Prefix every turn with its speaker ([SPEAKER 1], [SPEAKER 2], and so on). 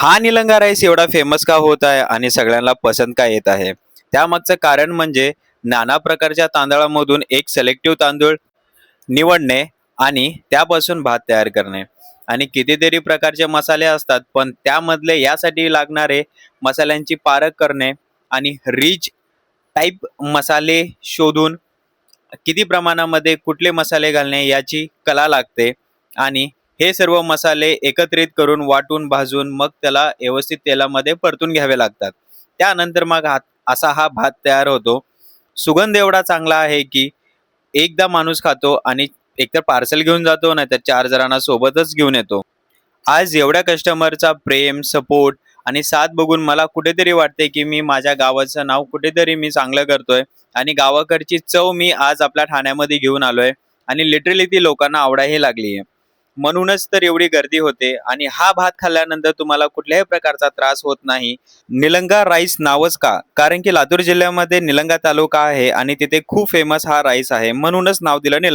[SPEAKER 1] हा निलंगा राईस एवढा फेमस का होत आहे आणि सगळ्यांना पसंत का येत आहे? त्यामागचं कारण म्हणजे नाना प्रकारच्या तांदळामधून एक सिलेक्टिव्ह तांदूळ निवडणे आणि त्यापासून भात तयार करणे. आणि कितीतरी प्रकारचे मसाले असतात, पण त्यामधले यासाठी लागणारे मसाल्यांची पारख करणे आणि रिच टाईप मसाले शोधून किती प्रमाणामध्ये कुठले मसाले घालणे याची कला लागते. आणि हे सर्व मसाले एकत्रित करून वाटून भाजून मग त्याला व्यवस्थित तेलामध्ये परतून घ्यावे लागतात. त्यानंतर मग असा हा भात तयार होतो. सुगंध एवढा चांगला आहे की एकदा माणूस खातो आणि एकतर पार्सल घेऊन जातो, नाहीतर 4 जणांना सोबतच घेऊन येतो. आज एवढ्या कस्टमरचा प्रेम, सपोर्ट आणि साथ बघून मला कुठेतरी वाटते, की मी माझ्या गावाचं नाव कुठेतरी मी चांगलं करतोय आणि गावाकडची चव मी आज आपल्या ठाण्यामध्ये घेऊन आलोय आणि लिटरली ती लोकांना आवडायला लागली आहे. म्हणूनच तर एवढी गर्दी होते आणि हा भात खाल्ल्यानंतर तुम्हाला कुठल्याही प्रकारचा त्रास होत नाही. निलंगा राईस नावच का? कारण की लातूर जिल्ह्यामध्ये निलंगा तालुका आहे आणि तिथे खूप फेमस हा राईस आहे. म्हणूनच नाव दिलं निलंगा.